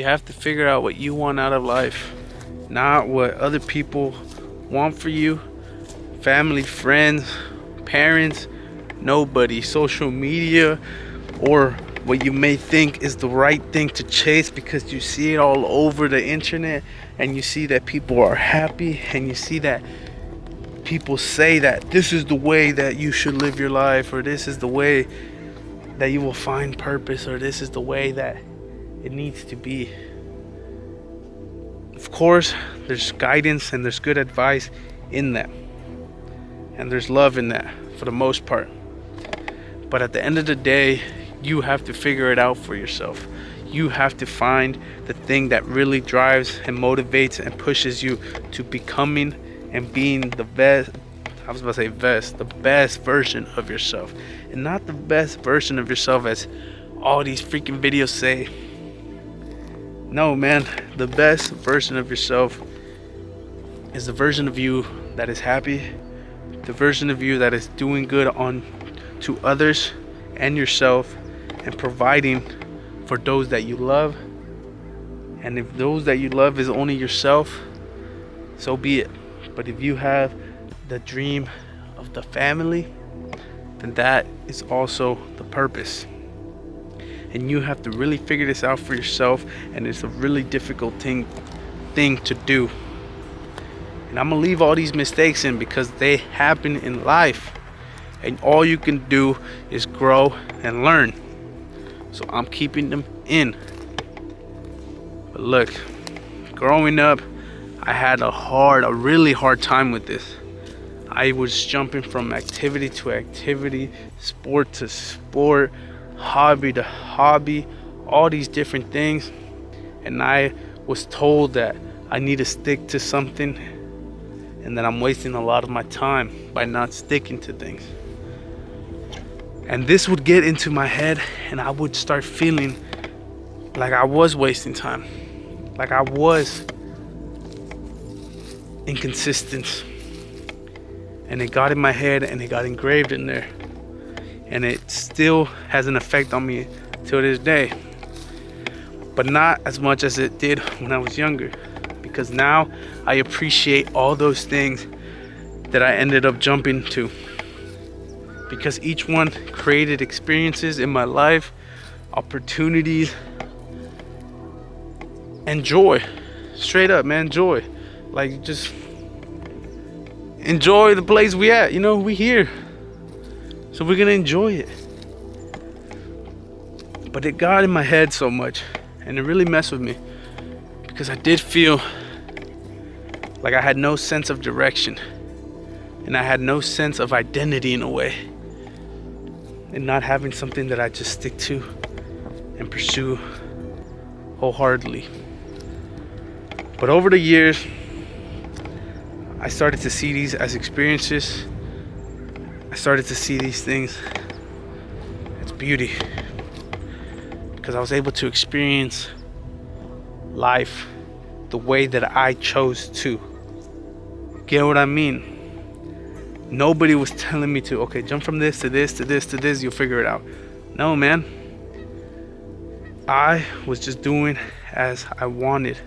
You have to figure out what you want out of life, not what other people want for you. Family, friends, parents, nobody, social media, or what you may think is the right thing to chase because you see it all over the internet and you see that people are happy and you see that people say that this is the way that you should live your life, or this is the way that you will find purpose, or this is the way that it needs to be. Of course, there's guidance and there's good advice in that, and there's love in that for the most part. But at the end of the day, you have to figure it out for yourself. You have to find the thing that really drives and motivates and pushes you to becoming and being the best. I was about to say best, the best version of yourself, and not the best version of yourself as all these freaking videos say. No, man, the best version of yourself is the version of you that is happy, the version of you that is doing good on to others and yourself, and providing for those that you love. And if those that you love is only yourself, so be it. But if you have the dream of the family, then that is also the purpose. And you have to really figure this out for yourself, and it's a really difficult thing to do. And I'm gonna leave all these mistakes in because they happen in life, and all you can do is grow and learn. So I'm keeping them in. But look, growing up, I had a really hard time with this. I was jumping from activity to activity, sport to sport, hobby to hobby, all these different things. And I was told that I need to stick to something and that I'm wasting a lot of my time by not sticking to things. And this would get into my head and I would start feeling like I was wasting time, like I was inconsistent. And it got in my head and it got engraved in there. And it still has an effect on me till this day. But not as much as it did when I was younger. Because now I appreciate all those things that I ended up jumping to. Because each one created experiences in my life, opportunities, and joy. Straight up, man, joy. Like, just enjoy the place we at. You know, we here, so we're gonna enjoy it. But it got in my head so much, and it really messed with me, because I did feel like I had no sense of direction, and I had no sense of identity in a way, and not having something that I just stick to and pursue wholeheartedly. But over the years, I started to see these as experiences. I started to see these things as beauty, because I was able to experience life the way that I chose to. Get what I mean? Nobody was telling me to, okay, jump from this to this to this to this, you'll figure it out. No, man. I was just doing as I wanted.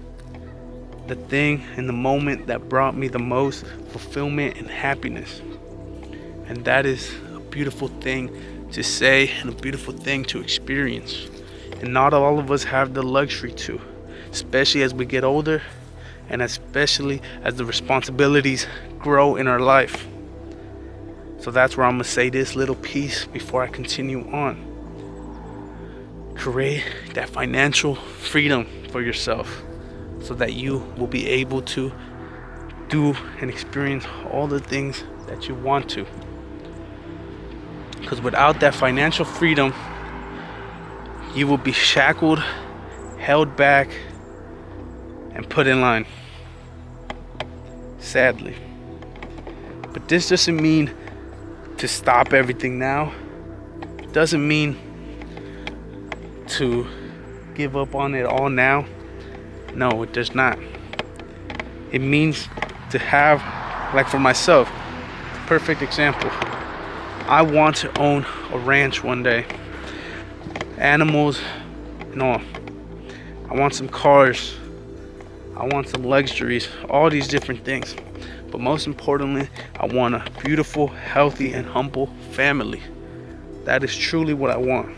The thing in the moment that brought me the most fulfillment and happiness. And that is a beautiful thing to say and a beautiful thing to experience. And not all of us have the luxury to, especially as we get older and especially as the responsibilities grow in our life. So that's where I'm gonna say this little piece before I continue on. Create that financial freedom for yourself, so that you will be able to do and experience all the things that you want to. Because without that financial freedom, you will be shackled, held back, and put in line. Sadly. But this doesn't mean to stop everything now. It doesn't mean to give up on it all now. No, it does not. It means to have, like for myself, perfect example. I want to own a ranch one day. Animals and all. I want some cars. I want some luxuries, all these different things. But most importantly, I want a beautiful, healthy, and humble family. That is truly what I want.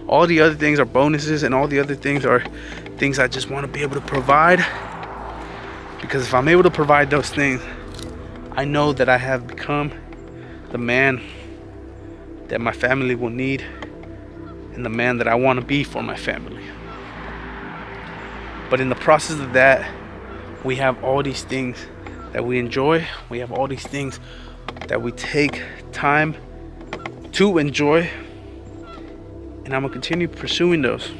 All the other things are bonuses, and all the other things are things I just want to be able to provide. Because if I'm able to provide those things, I know that I have become the man that my family will need, and the man that I want to be for my family. But in the process of that, we have all these things that we enjoy. We have all these things that we take time to enjoy. And I'm gonna continue pursuing those.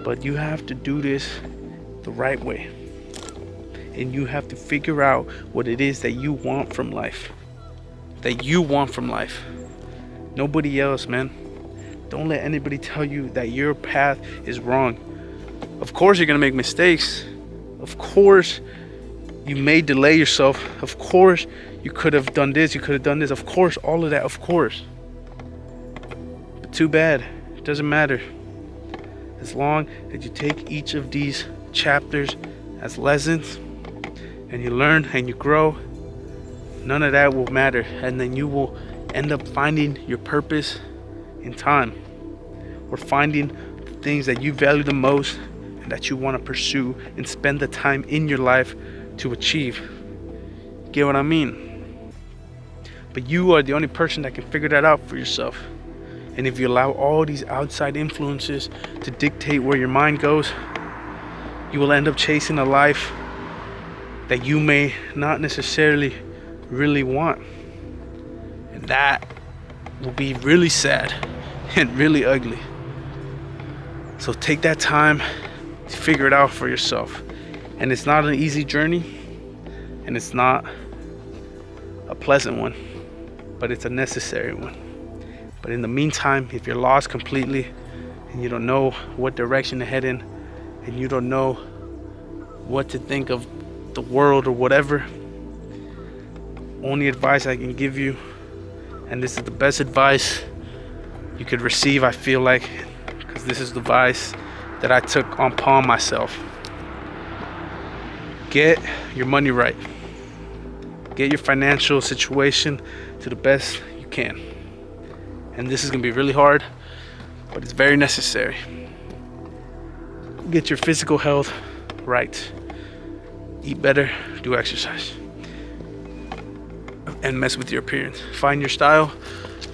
But you have to do this the right way. And you have to figure out what it is that you want from life. That you want from life. Nobody else, man. Don't let anybody tell you that your path is wrong. Of course you're gonna make mistakes. Of course you may delay yourself. Of course you could have done this, you could have done this. Of course, all of that, of course. But too bad, it doesn't matter. As long as you take each of these chapters as lessons and you learn and you grow, none of that will matter. And then you will end up finding your purpose in time, or finding the things that you value the most and that you want to pursue and spend the time in your life to achieve. Get what I mean? But you are the only person that can figure that out for yourself. And if you allow all these outside influences to dictate where your mind goes, you will end up chasing a life that you may not necessarily really want. And that will be really sad and really ugly. So take that time to figure it out for yourself. And it's not an easy journey, and it's not a pleasant one, but it's a necessary one. But in the meantime, if you're lost completely and you don't know what direction to head in, and you don't know what to think of the world or whatever, only advice I can give you, and this is the best advice you could receive, I feel like, because this is the advice that I took upon myself. Get your money right. Get your financial situation to the best you can. And this is gonna be really hard, but it's very necessary. Get your physical health right. Eat better, do exercise, and mess with your appearance. Find your style,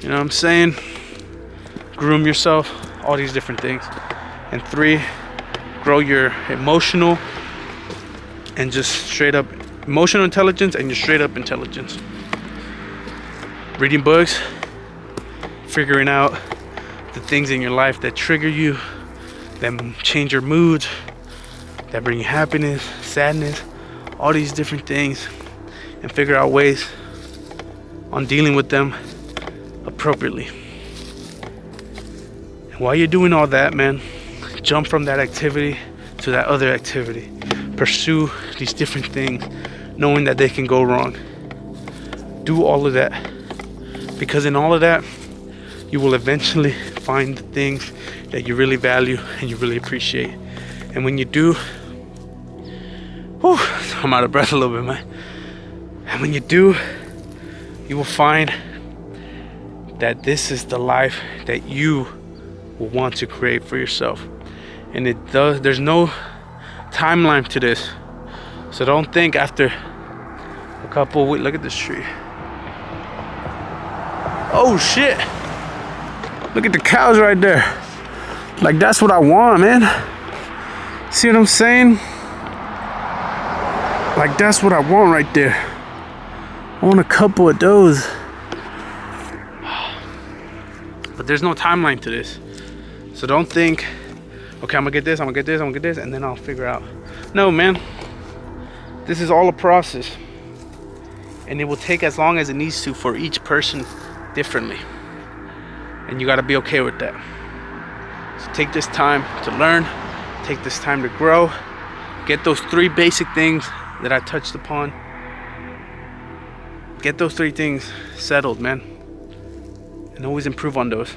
you know what I'm saying? Groom yourself, all these different things. And 3, grow your emotional and just straight up emotional intelligence and your straight up intelligence. Reading books, figuring out the things in your life that trigger you, that change your moods, that bring you happiness, sadness, all these different things, and figure out ways on dealing with them appropriately. And while you're doing all that, man, jump from that activity to that other activity. Pursue these different things, knowing that they can go wrong. Do all of that, because in all of that, you will eventually find the things that you really value and you really appreciate. And when you do, whew, I'm out of breath a little bit, man. And when you do, you will find that this is the life that you will want to create for yourself. And there's no timeline to this. So don't think after a couple of weeks, look at this tree. Oh shit. Look at the cows right there. Like, that's what I want, man. See what I'm saying? Like, that's what I want right there. I want a couple of those. But there's no timeline to this. So don't think, okay, I'm gonna get this, I'm gonna get this, I'm gonna get this, and then I'll figure out. No, man. This is all a process. And it will take as long as it needs to for each person differently. And you gotta be okay with that. So take this time to learn, take this time to grow, get those 3 basic things that I touched upon. Get those 3 things settled, man. And always improve on those.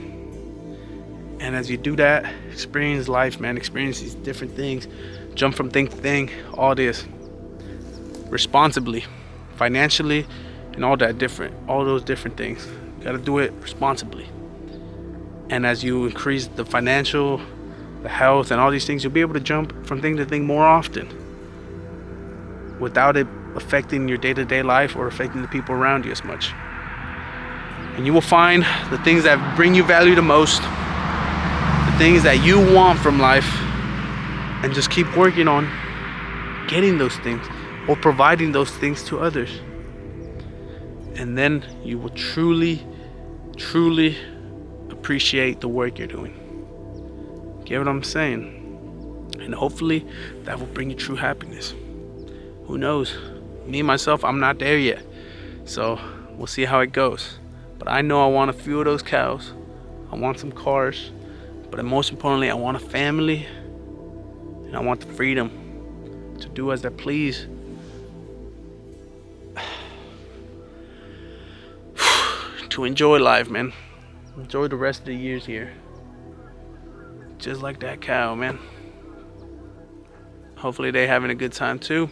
And as you do that, experience life, man. Experience these different things. Jump from thing to thing. All this responsibly, financially, and all those different things. You gotta do it responsibly. And as you increase the financial, the health, and all these things, you'll be able to jump from thing to thing more often without it affecting your day-to-day life or affecting the people around you as much. And you will find the things that bring you value the most, the things that you want from life, and just keep working on getting those things or providing those things to others. And then you will truly, truly appreciate the work you're doing. Get what I'm saying? And hopefully that will bring you true happiness. Who knows? Me, myself, I'm not there yet. So we'll see how it goes. But I know I want a few of those cows. I want some cars. But most importantly, I want a family. And I want the freedom to do as I please. To enjoy life, man. Enjoy the rest of the years here. Just like that cow, man. Hopefully they having a good time too.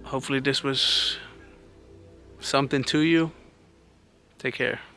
Hopefully this was something to you. Take care.